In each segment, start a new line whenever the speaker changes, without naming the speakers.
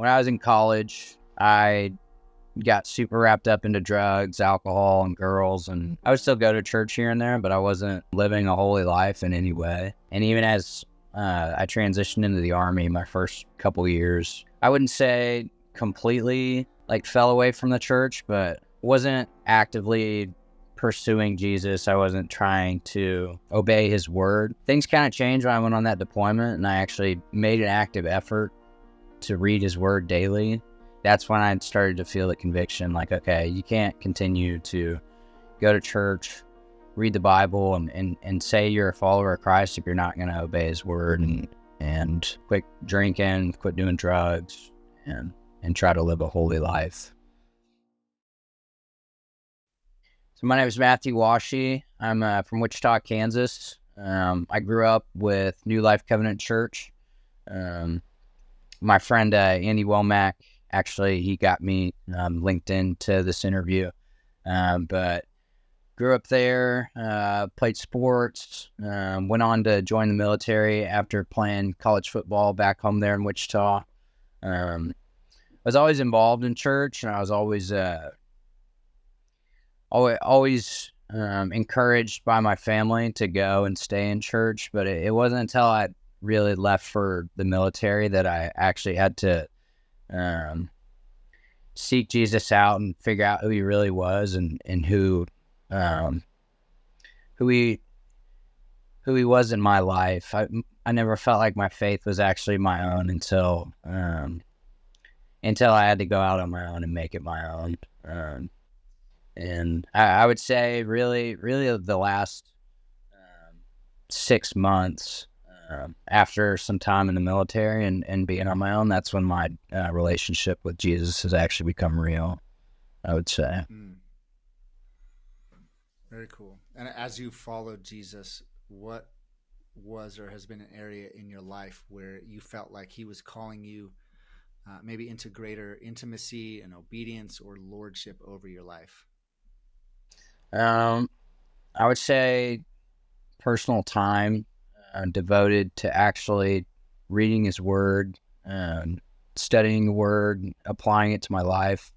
When I was in college, I got super wrapped up into drugs, alcohol, and girls, and I would still go to church here and there, but I wasn't living a holy life in any way. And even as I transitioned into the Army, my first couple years, I wouldn't say completely fell away from the church, but wasn't actively pursuing Jesus. I wasn't trying to obey his word. Things kind of changed when I went on that deployment, and I actually made an active effort to read his word daily. That's when I started to feel the conviction, okay, you can't continue to go to church, read the Bible, and say you're a follower of Christ if you're not going to obey his word, and quit drinking, quit doing drugs, and try to live a holy life. So my name is Matthew Washi. I'm from Wichita, Kansas. I grew up with New Life Covenant Church. My friend Andy Womack, actually, he got me linked into this interview. But grew up there, played sports, went on to join the military after playing college football back home there in Wichita. I was always involved in church, and I was always encouraged by my family to go and stay in church. But it wasn't until I really left for the military that I actually had to seek Jesus out and figure out who he really was, and who he was in my life. I never felt like my faith was actually my own until I had to go out on my own and make it my own. And I would say really the last 6 months after some time in the military and being on my own, that's when my relationship with Jesus has actually become real, I would say.
Very cool. And as you followed Jesus, what was or has been an area in your life where you felt like he was calling you maybe into greater intimacy and obedience or lordship over your life?
I would say personal time devoted to actually reading his word, studying the word, applying it to my life.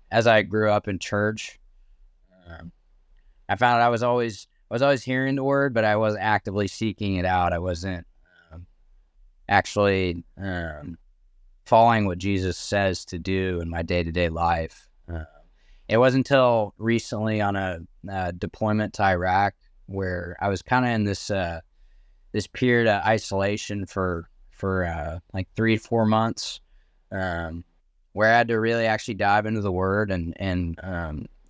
As I grew up in church, I found I was always hearing the word, but I wasn't actively seeking it out. I wasn't actually following what Jesus says to do in my day-to-day life. It wasn't until recently on a deployment to Iraq where I was kind of in this period of isolation for 3 to 4 months, where I had to really actually dive into the Word and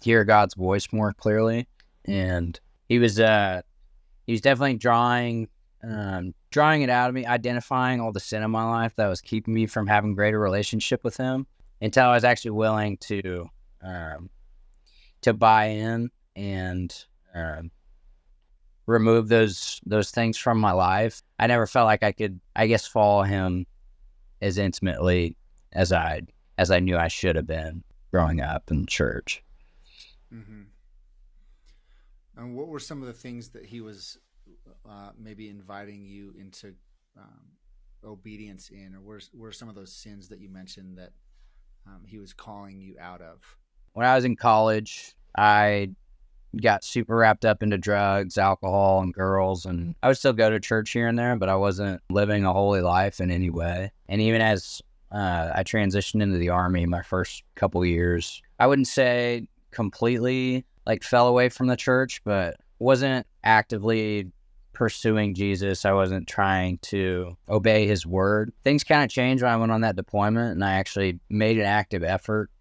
hear God's voice more clearly. And he was definitely drawing it out of me, identifying all the sin in my life that was keeping me from having greater relationship with him, until I was actually willing to buy in and remove those things from my life. I never felt like I could, follow him as intimately as I knew I should have been growing up in church.
Mm-hmm. And what were some of the things that he was maybe inviting you into obedience in, or were some of those sins that you mentioned that he was calling you out of?
When I was in college, I got super wrapped up into drugs, alcohol, and girls, and I would still go to church here and there, but I wasn't living a holy life in any way. And even as I transitioned into the Army, my first couple years, I wouldn't say completely fell away from the church, but wasn't actively pursuing Jesus. I wasn't trying to obey his word. Things kind of changed when I went on that deployment, and I actually made an active effort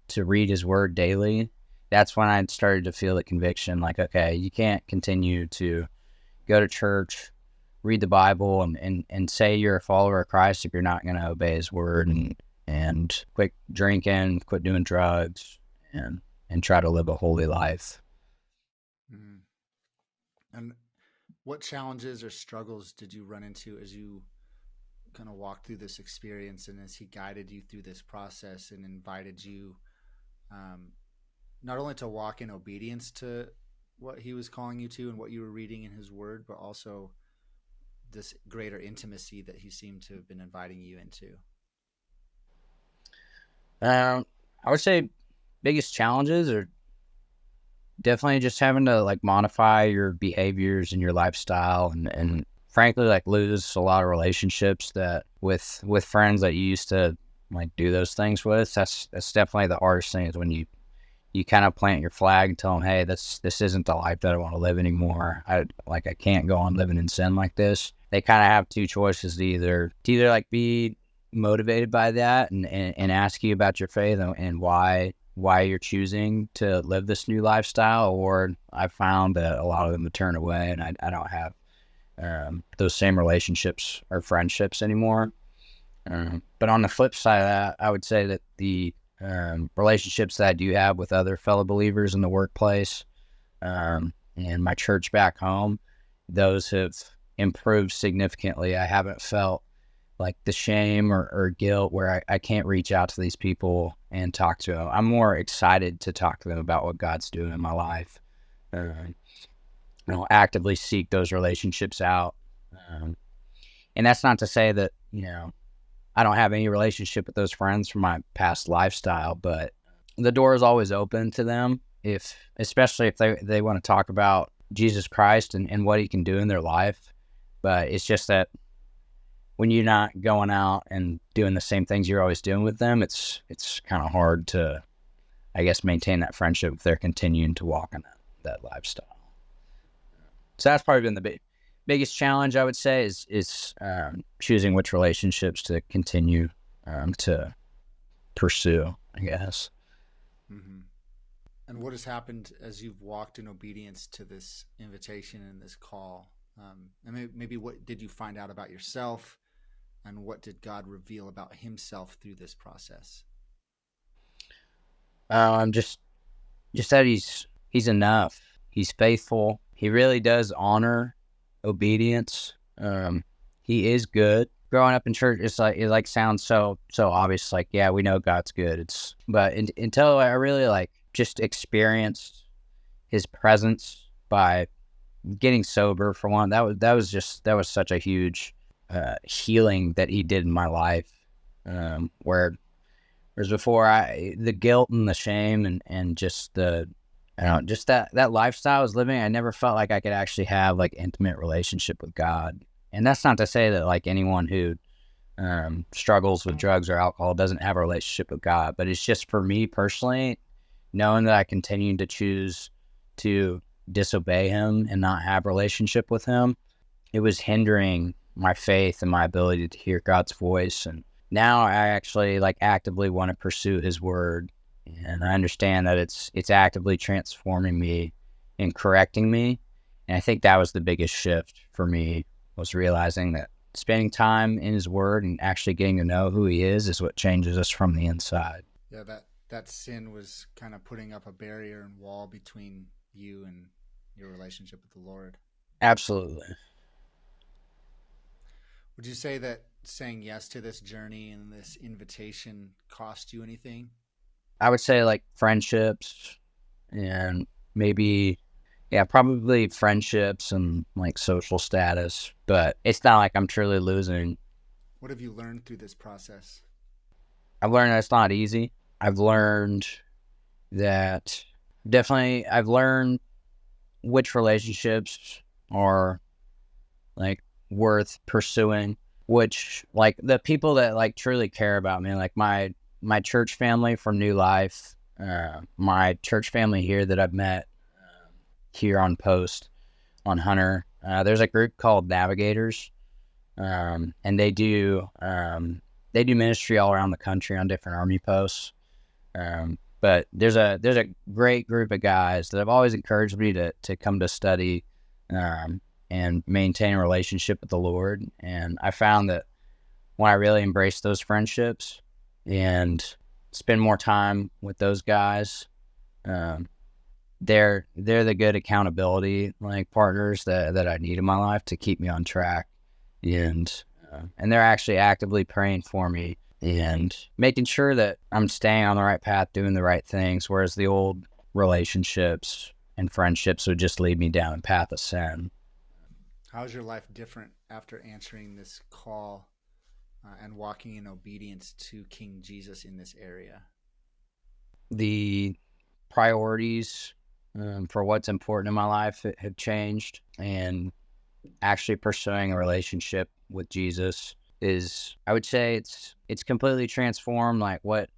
to read his word daily. That's when I started to feel the conviction, okay, you can't continue to go to church, read the Bible, and say you're a follower of Christ if you're not going to obey his word, and quit drinking, quit doing drugs, and try to live a holy life.
Mm-hmm. And what challenges or struggles did you run into as you kind of walked through this experience, and as he guided you through this process and invited you not only to walk in obedience to what he was calling you to and what you were reading in his word, but also this greater intimacy that he seemed to have been inviting you into?
I would say biggest challenges are definitely just having to like modify your behaviors and your lifestyle, and frankly like lose a lot of relationships that with friends that you used to like do those things with. That's definitely the hardest thing, is when you kind of plant your flag and tell them, hey, this isn't the life that I want to live anymore. I can't go on living in sin like this. They kind of have two choices: to either like be motivated by that and ask you about your faith and why you're choosing to live this new lifestyle, or I found that a lot of them would turn away, and I don't have those same relationships or friendships anymore. But on the flip side of that, I would say that the relationships that I do have with other fellow believers in the workplace, and my church back home, those have improved significantly. I haven't felt like the shame or guilt where I can't reach out to these people and talk to them. I'm more excited to talk to them about what God's doing in my life. Actively seek those relationships out. And that's not to say that, I don't have any relationship with those friends from my past lifestyle, but the door is always open to them, especially if they want to talk about Jesus Christ and what he can do in their life. But it's just that when you're not going out and doing the same things you're always doing with them, it's kind of hard to, I guess, maintain that friendship if they're continuing to walk in that lifestyle. So that's probably been the biggest challenge, I would say, is choosing which relationships to continue to pursue, I guess.
Mm-hmm. And what has happened as you've walked in obedience to this invitation and this call? And maybe what did you find out about yourself, and what did God reveal about himself through this process?
Just that he's enough. He's faithful. He really does honor obedience. He is good. Growing up in church, it sounds so obvious. Like, yeah, we know God's good. But until I really just experienced his presence by getting sober, for one, that was such a huge healing that he did in my life. Whereas before, the guilt and the shame and just just that lifestyle I was living, I never felt like I could actually have intimate relationship with God. And that's not to say that anyone who struggles with drugs or alcohol doesn't have a relationship with God, but it's just for me personally, knowing that I continued to choose to disobey him and not have a relationship with him, it was hindering my faith and my ability to hear God's voice. And now I actually actively want to pursue his word. And I understand that it's actively transforming me and correcting me. And I think that was the biggest shift for me, was realizing that spending time in his word and actually getting to know who he is what changes us from the inside.
Yeah, that sin was kind of putting up a barrier and wall between you and your relationship with the Lord.
Absolutely.
Would you say that saying yes to this journey and this invitation cost you anything?
I would say friendships, and maybe, probably friendships and social status, but it's not like I'm truly losing.
What have you learned through this process?
I've learned that it's not easy. I've learned that I've learned which relationships are worth pursuing, which the people that truly care about me, my church family from New Life, my church family here that I've met here on Post, on Hunter. There's a group called Navigators, and they do ministry all around the country on different army posts. But there's a great group of guys that have always encouraged me to come to study and maintain a relationship with the Lord. And I found that when I really embrace those friendships and spend more time with those guys, they're the good accountability partners that I need in my life to keep me on track, and they're actually actively praying for me and making sure that I'm staying on the right path, doing the right things, whereas the old relationships and friendships would just lead me down a path of sin.
How's your life different after answering this call and walking in obedience to King Jesus in this area?
The priorities for what's important in my life have changed, and actually pursuing a relationship with Jesus is, I would say, it's completely transformed like what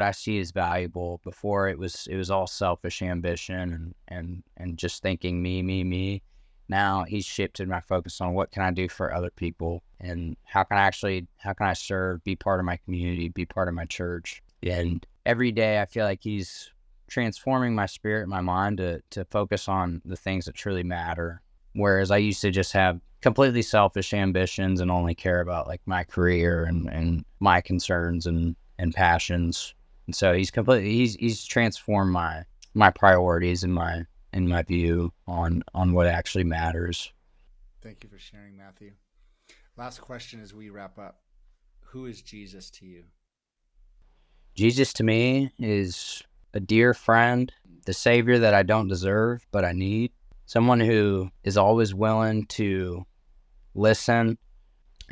I see as valuable. Before it was all selfish ambition and just thinking me. Now he's shifted my focus on what can I do for other people, and how can I serve, be part of my community, be part of my church. And every day I feel like he's transforming my spirit, my mind to focus on the things that truly matter. Whereas I used to just have completely selfish ambitions and only care about like my career and my concerns and passions. And so he's transformed my priorities and my view on what actually matters.
Thank you for sharing, Matthew. Last question as we wrap up. Who is Jesus to you?
Jesus to me is a dear friend, the savior that I don't deserve, but I need. Someone who is always willing to listen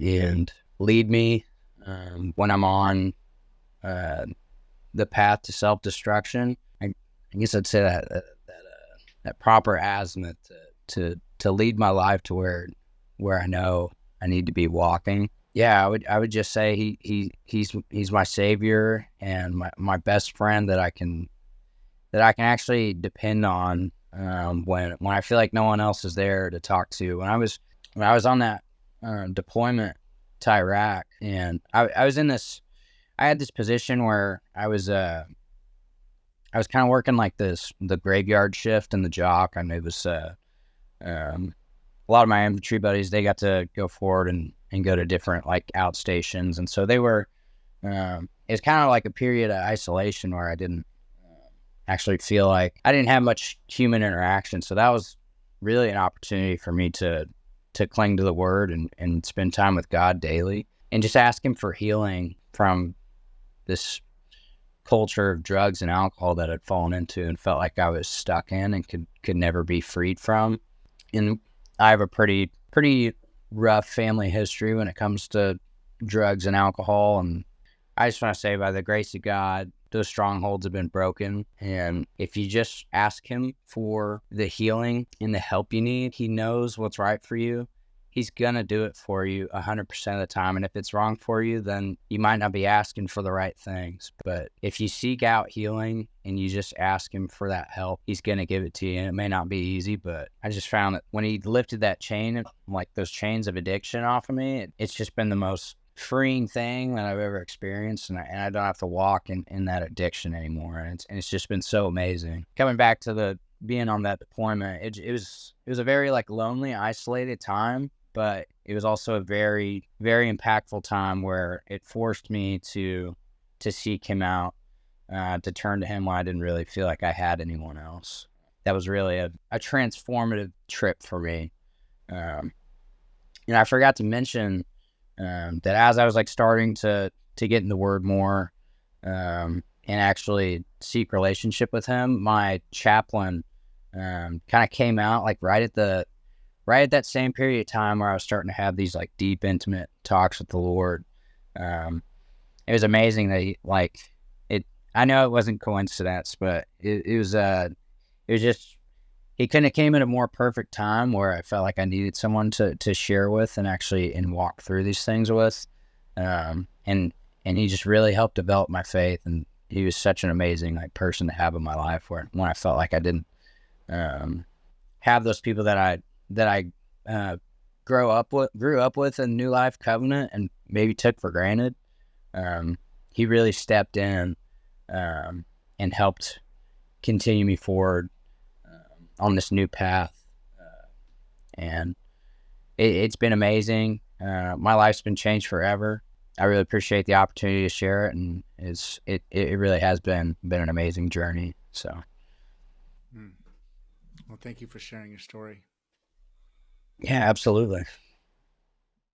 and lead me when I'm on the path to self-destruction. I guess I'd say that proper azimuth to lead my life to where I know I need to be walking. Yeah, I would just say he's my savior and my best friend that I can actually depend on when I feel like no one else is there to talk to. When I was on that deployment to Iraq, and I was in this, I had this position where I was kind of working like the graveyard shift in the jock, and it was a lot of my infantry buddies, they got to go forward and go to different like outstations, and so they were it's kind of like a period of isolation where I didn't actually feel like I didn't have much human interaction. So that was really an opportunity for me to cling to the word and spend time with God daily and just ask him for healing from this culture of drugs and alcohol that I'd fallen into and felt like I was stuck in and could never be freed from. And I have a pretty rough family history when it comes to drugs and alcohol, and I just want to say, by the grace of God, those strongholds have been broken. And if you just ask him for the healing and the help you need, he knows what's right for you. He's going to do it for you 100% of the time. And if it's wrong for you, then you might not be asking for the right things. But if you seek out healing and you just ask him for that help, he's going to give it to you. And it may not be easy, but I just found that when he lifted that chain, like those chains of addiction off of me, it's just been the most freeing thing that I've ever experienced, and I don't have to walk in that addiction anymore, and it's just been so amazing. Coming back to being on that deployment, it was a very like lonely, isolated time, but it was also a very, very impactful time where it forced me to seek him out, to turn to him when I didn't really feel like I had anyone else. That was really a transformative trip for me. And I forgot to mention that as I was like starting to get in the word more and actually seek relationship with him, my chaplain kind of came out like right at that same period of time where I was starting to have these like deep, intimate talks with the Lord. It was amazing that I know it wasn't coincidence, but it was just, he couldn't have came at a more perfect time where I felt like I needed someone to share with and walk through these things with. And he just really helped develop my faith. And he was such an amazing like person to have in my life when I felt like I didn't have those people that I grew up with in New Life Covenant and maybe took for granted. He really stepped in and helped continue me forward on this new path, and it's been amazing. My life's been changed forever. I really appreciate the opportunity to share it, and it really has been an amazing journey. So,
well, thank you for sharing your story.
yeah, absolutely.